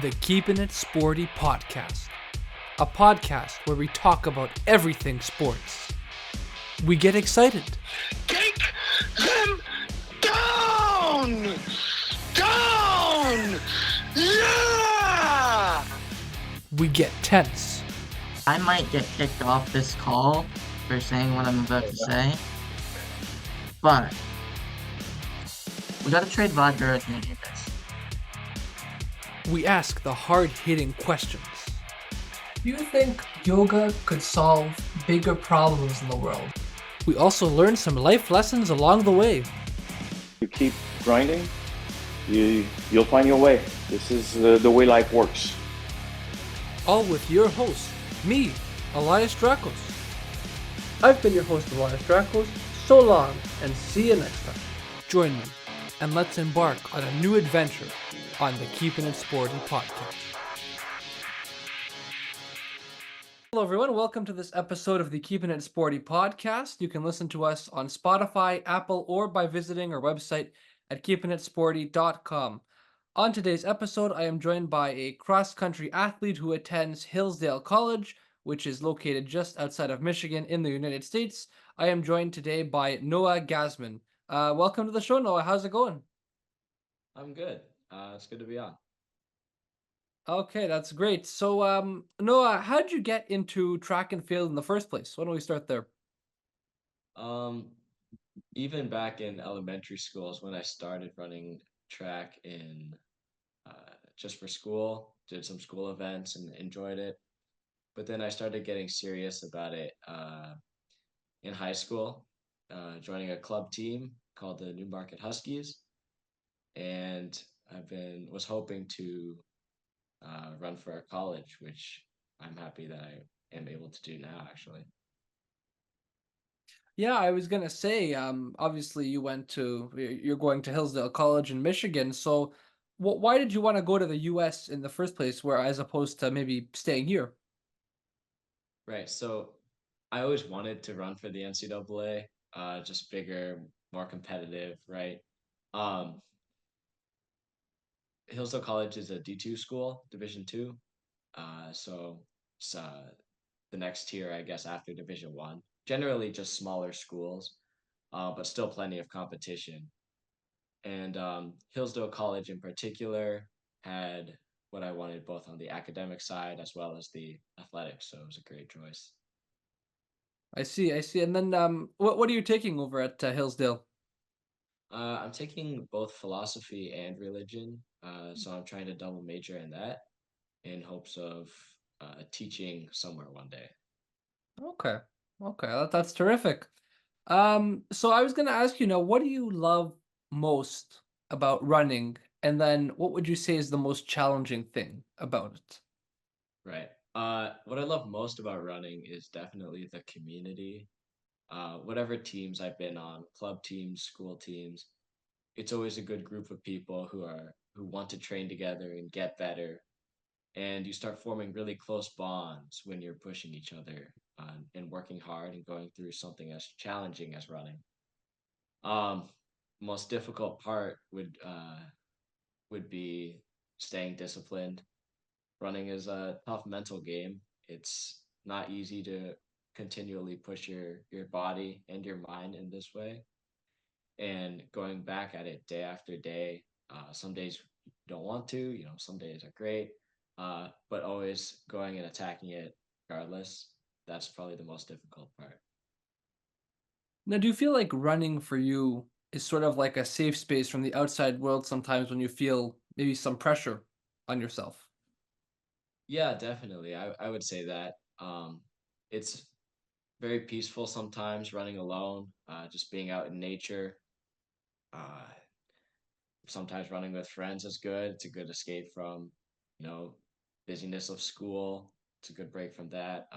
The Keeping It Sporty podcast, a podcast where we talk about everything sports. We get excited. Take them down! Down! Yeah! We get tense. I might get kicked off this call for saying what I'm about to say, but we gotta trade vodka if we need this. We ask the hard-hitting questions. Do you think yoga could solve bigger problems in the world? We also learn some life lessons along the way. You keep grinding, you'll find your way. This is the way life works. All with your host, me, Elias Drakos. I've been your host, Elias Drakos. So long, and see you next time. Join me, and let's embark on a new adventure on the Keeping It Sporty podcast. Hello, everyone. Welcome to this episode of the Keeping It Sporty podcast. You can listen to us on Spotify, Apple, or by visiting our website at keepingitsporty.com. On today's episode, I am joined by a cross-country athlete who attends Hillsdale College, which is located just outside of Michigan in the United States. I am joined today by Noah Gazmin. Welcome to the show, Noah. How's it going? I'm good. It's good to be on. Okay, that's great. So, Noah, how did you get into track and field in the first place? Why don't we start there? Um, Even back in elementary schools when I started running track in just for school, did some school events and enjoyed it. But then I started getting serious about it in high school, joining a club team called the Newmarket Huskies, and was hoping to run for a college, which I'm happy that I am able to do now, actually. Yeah, I was gonna say, obviously you're going to Hillsdale College in Michigan. So, why did you want to go to the U.S. in the first place, where as opposed to maybe staying here? Right. So I always wanted to run for the NCAA, just bigger, more competitive, right? Um, Hillsdale College is a D2 school, Division two. So it's the next tier, I guess, after Division one. Generally, just smaller schools, but still plenty of competition. And Hillsdale College in particular had what I wanted both on the academic side as well as the athletics. So it was a great choice. I see, I see. And then, what are you taking over at Hillsdale? I'm taking both philosophy and religion, so I'm trying to double major in that in hopes of teaching somewhere one day. Okay, okay, that's terrific. So I was gonna ask you now, what do you love most about running, and then what would you say is the most challenging thing about it? Right. What I love most about running is definitely the community. Whatever teams I've been on, club teams, school teams, it's always a good group of people who want to train together and get better, and you start forming really close bonds when you're pushing each other and working hard and going through something as challenging as running. Um, Most difficult part would be staying disciplined. Running is a tough mental game. It's not easy to continually push your body and your mind in this way, and going back at it day after day. Some days you don't want to, some days are great, but always going and attacking it regardless. That's probably the most difficult part. Now, do you feel like running for you is sort of like a safe space from the outside world sometimes when you feel maybe some pressure on yourself? Yeah, definitely. I would say that. It's very peaceful sometimes running alone, just being out in nature. Uh, Sometimes running with friends is good. It's a good escape from, you know, busyness of school. It's a good break from that,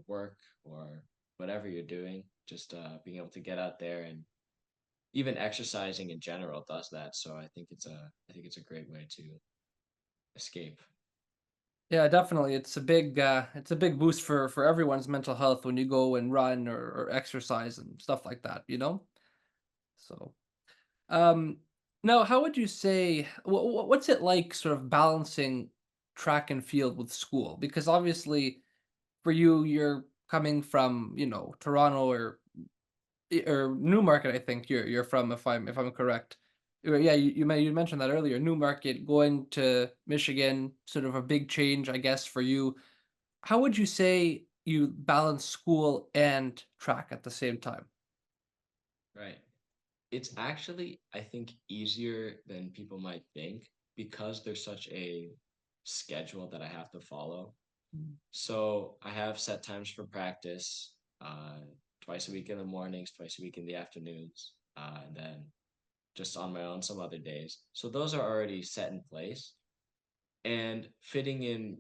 work or whatever you're doing. Just being able to get out there, and even exercising in general does that. So I think it's a great way to escape. Yeah, definitely. It's a big boost for everyone's mental health when you go and run or exercise and stuff like that, you know? So, um, now how would you say what's it like sort of balancing track and field with school? Because obviously for you, you're coming from, Toronto or Newmarket, I think you're from, if I'm correct. Yeah, you mentioned that earlier. Newmarket, going to Michigan, sort of a big change, I guess, for you. How would you say you balance school and track at the same time? Right. It's actually, I think, easier than people might think because there's such a schedule that I have to follow. Mm. So I have set times for practice, twice a week in the mornings, twice a week in the afternoons, and then just on my own some other days. So those are already set in place. And fitting in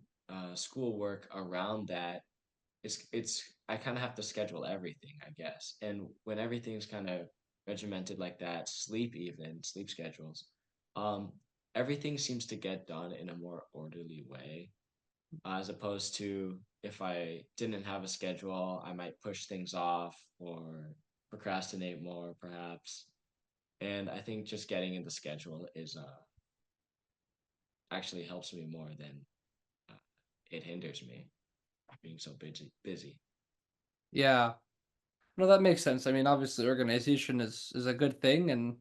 schoolwork around that, it's I kind of have to schedule everything, I guess. And when everything's kind of regimented like that, sleep schedules, um, everything seems to get done in a more orderly way, as opposed to if I didn't have a schedule, I might push things off or procrastinate more, perhaps. And I think just getting in the schedule is actually helps me more than uh, it hinders me being so busy. Yeah. No, that makes sense. I mean, obviously organization is a good thing, and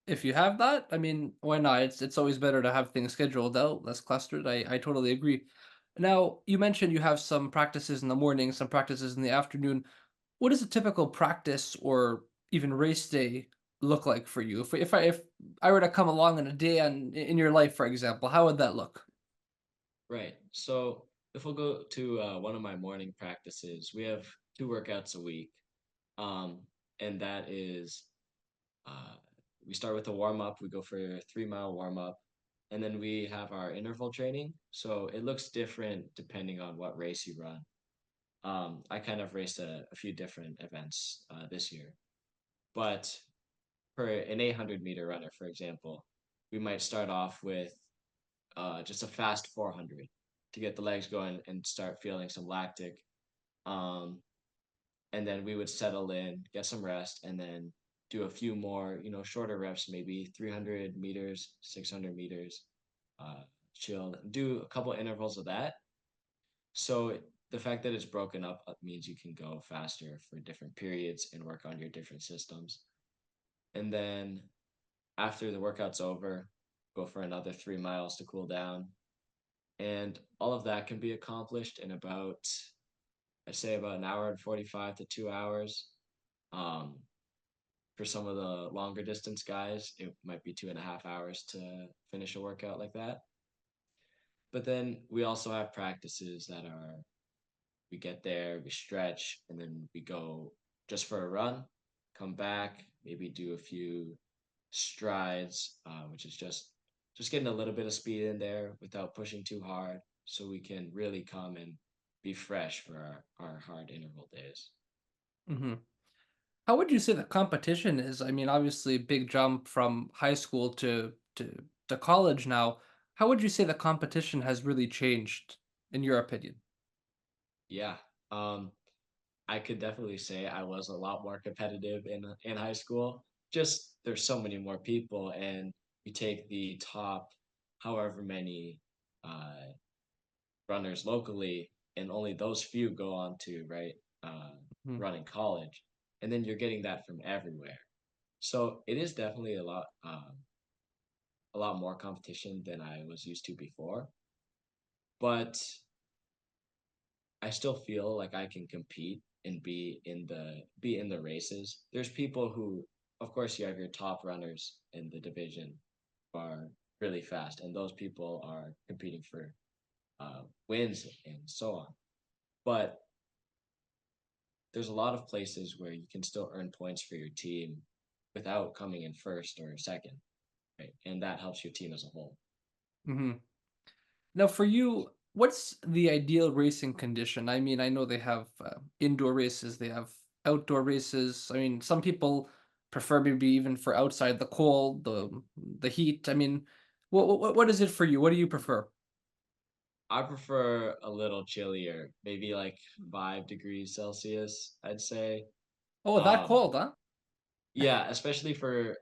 if you have that, I mean, why not? It's always better to have things scheduled out, less clustered. I totally agree. Now, you mentioned you have some practices in the morning, some practices in the afternoon. What does a typical practice or even race day look like for you? If I were to come along on a day in your life, for example, how would that look? Right. So if we'll go to one of my morning practices, we have two workouts a week. Um, and that is uh, we start with a warm up. We go for a 3 mile warm up, and then we have our interval training. So it looks different depending on what race you run. I kind of raced a few different events this year, but for an 800-meter runner, for example, we might start off with just a fast 400 to get the legs going and start feeling some lactic. Um, and then we would settle in, get some rest, and then do a few more, shorter reps, maybe 300 meters, 600 meters, uh, chill, do a couple intervals of that. So the fact that it's broken up means you can go faster for different periods and work on your different systems. And then after the workout's over, go for another 3 miles to cool down. And all of that can be accomplished in about, I'd say, about an hour and 45 to 2 hours. Um, for some of the longer distance guys, it might be 2.5 hours to finish a workout like that. But then we also have practices that are we get there, we stretch, and then we go just for a run, come back, maybe do a few strides, which is just getting a little bit of speed in there without pushing too hard, so we can really come and be fresh for our hard interval days. Hmm. How would you say the competition is? I mean, obviously, big jump from high school to college now. How would you say the competition has really changed, in your opinion? Yeah. Um, I could definitely say I was a lot more competitive in high school. Just there's so many more people, and you take the top, however many uh, runners locally, and only those few go on to uh, Mhm. run in college, and then you're getting that from everywhere. So it is definitely a lot more competition than I was used to before, but I still feel like I can compete and be in the races. There's people who, of course, you have your top runners in the division who are really fast, and those people are competing for wins and so on. But there's a lot of places where you can still earn points for your team without coming in first or second, right? And that helps your team as a whole. Mhm. Now, for you, what's the ideal racing condition? I mean, I know they have indoor races, they have outdoor races. I mean, some people prefer maybe even for outside the cold, the heat. I mean, what is it for you? What do you prefer? I prefer a little chillier, maybe like 5 degrees Celsius, I'd say. Oh, that Um, cold, huh? yeah, especially for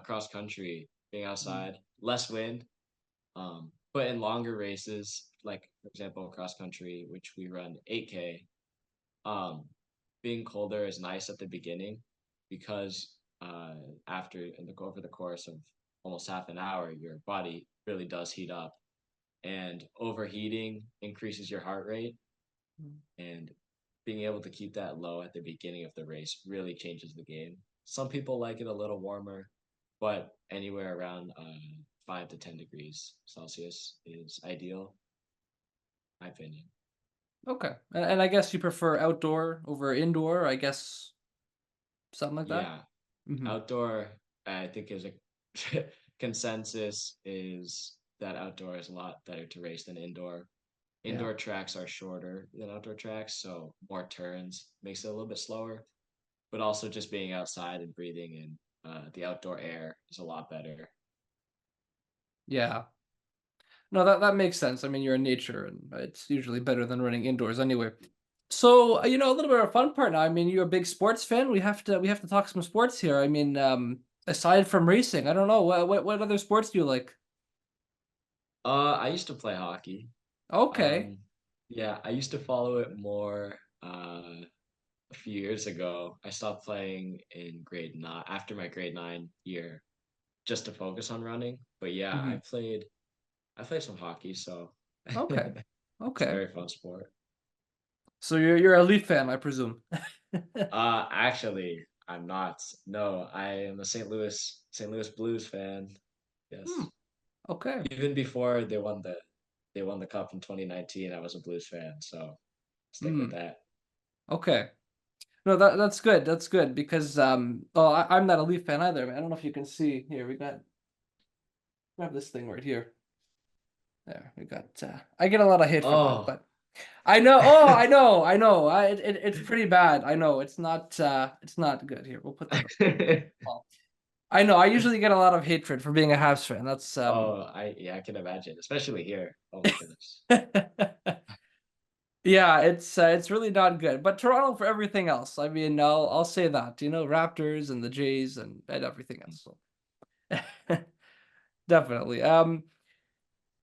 cross country, being Mm. outside, less wind. Um, But in longer races, like for example, cross country, which we run 8K, um, being colder is nice at the beginning because after over the course of almost half an hour, your body really does heat up, and overheating increases your heart rate, and being able to keep that low at the beginning of the race really changes the game. Some people like it a little warmer, but anywhere around 5 to 10 degrees Celsius is ideal, my opinion. Okay. And I guess you prefer outdoor over indoor, I guess something like that? Yeah, Mhm. outdoor, I think is a consensus is that outdoor is a lot better to race than indoor. Yeah. Indoor tracks are shorter than outdoor tracks, so more turns makes it a little bit slower. But also just being outside and breathing in the outdoor air is a lot better. Yeah. No, that makes sense. I mean, you're in nature, and it's usually better than running indoors anyway. So, a little bit of a fun part now. I mean, you're a big sports fan. We have to talk some sports here. I mean, aside from racing, I don't know what other sports do you like? I used to play hockey. Okay. Um, yeah, I used to follow it more a few years ago. I stopped playing in grade nine after my grade nine year just to focus on running. But yeah, Hmm. I played some hockey, so Okay. it's a Okay. very fun sport. So you're a Leaf fan, I presume. Actually, I'm not. No, I am a St. Louis Blues fan. Hmm. Yes. Okay. Even before they won the cup in 2019, I was a Blues fan, so stick with Hmm. that. Okay. No, that's good. That's good because I'm not a Leaf fan either. I don't know if you can see here. We have this thing right here. There, we got. I get a lot of hate for that, Oh. but I know. Oh, I know. I know. It's pretty bad. I know. It's not good. Here, we'll put that up. Well, I know. I usually get a lot of hatred for being a Habs fan. That's Oh, I can imagine, especially here. Oh my goodness. Yeah, it's really not good. But Toronto for everything else. I mean, I'll say that. Raptors and the Jays and everything else. So. Definitely.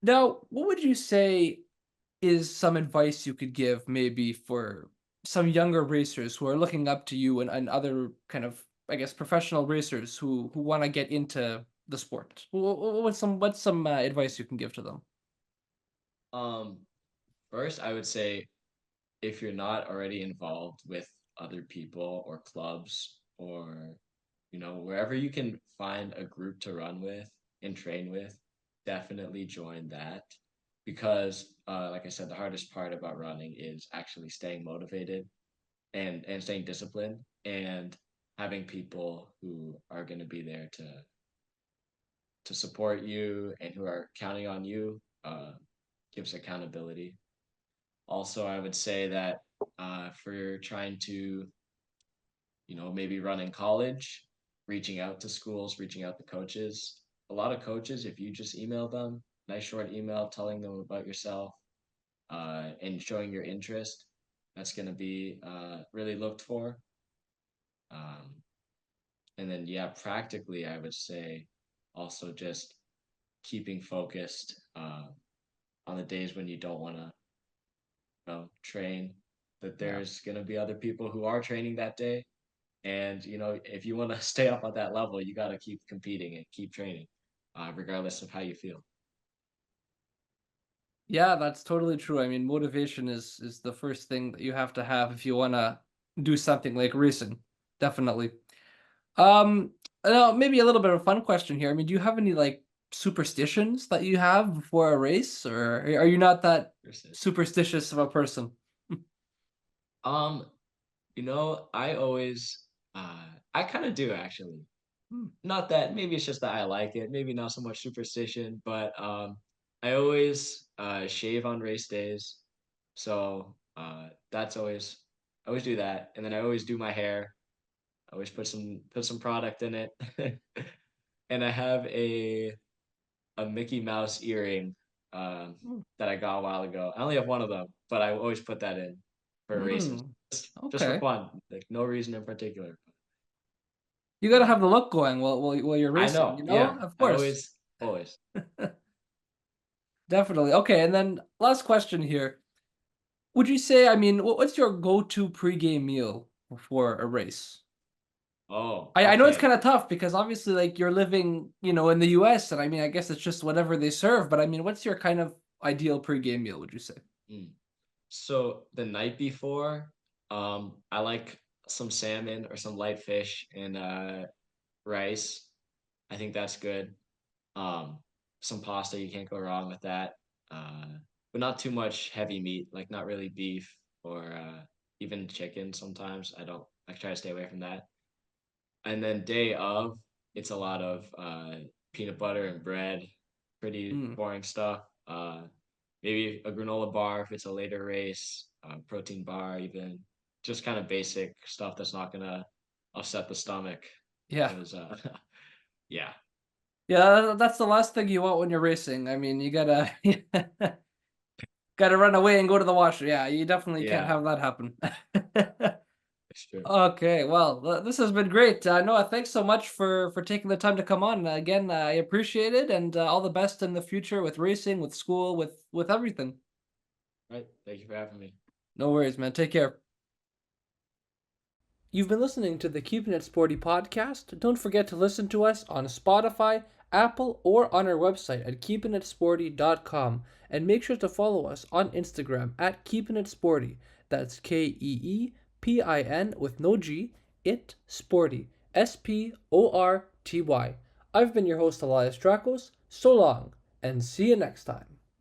Now, what would you say is some advice you could give maybe for some younger racers who are looking up to you and other kind of, I guess, professional racers who want to get into the sport? What's some advice you can give to them? Um, First, I would say if you're not already involved with other people or clubs or wherever you can find a group to run with and train with, definitely join that because like I said, the hardest part about running is actually staying motivated and staying disciplined and having people who are going to be there to support you and who are counting on you gives accountability. Also, I would say that for trying to, maybe run in college, reaching out to schools, reaching out to coaches. A lot of coaches, if you just email them, nice short email telling them about yourself and showing your interest, that's going to be really looked for. Um, and then, yeah, practically, I would say also just keeping focused on the days when you don't want to train, that Yeah. there's going to be other people who are training that day. And, if you want to stay up at that level, you got to keep competing and keep training, regardless of how you feel. Yeah, that's totally true. I mean, motivation is the first thing that you have to have if you want to do something like racing. Definitely. Now maybe a little bit of a fun question here. I mean, do you have any like superstitions that you have before a race, or are you not that superstitious of a person? Um, I always, I kind of do actually. Hmm. Not that, maybe it's just that I like it. Maybe not so much superstition, but I always shave on race days. So that's I always do that. And then I always do my hair. I always put some product in it. And I have a Mickey Mouse earring Hmm. that I got a while ago. I only have one of them, but I always put that in for races, Hmm. just for Okay. fun, like no reason in particular. You got to Yeah, have the look going while you're I racing, know. Yeah, Of I course. always. Definitely. Okay, and then last question here. Would you say, I mean, what's your go-to pregame meal before a race? Oh, I know it's okay. kind of tough because obviously, like, you're living, in the US, and I mean, I guess it's just whatever they serve. But I mean, what's your kind of ideal pregame meal? Would you say? Mm. So the night before, I like some salmon or some light fish and rice. I think that's good. Um, some pasta, you can't go wrong with that. Uh, but not too much heavy meat, like not really beef or even chicken sometimes. I try to stay away from that. And then day of, it's a lot of peanut butter and bread, pretty Mm, boring stuff. Maybe a granola bar if it's a later race, protein bar even, just kind of basic stuff that's not gonna upset the stomach. yeah. Because yeah, Yeah, that's the last thing you want when you're racing. I mean, you gotta gotta run away and go to the washer. Yeah, you definitely can't yeah, have that happen. it's true. Okay, well, this has been great. Noah, thanks so much for taking the time to come on. Again, I appreciate it, and all the best in the future with racing, with school, with everything. Right. Thank you for having me. No worries, man. Take care. You've been listening to the Keeping It Sporty podcast. Don't forget to listen to us on Spotify, Apple, or on our website at keepingitsporty.com. And make sure to follow us on Instagram at keepingitsporty. That's KEEPIN with no G, it sporty. SPORTY. I've been your host, Elias Drakos. So long, and see you next time.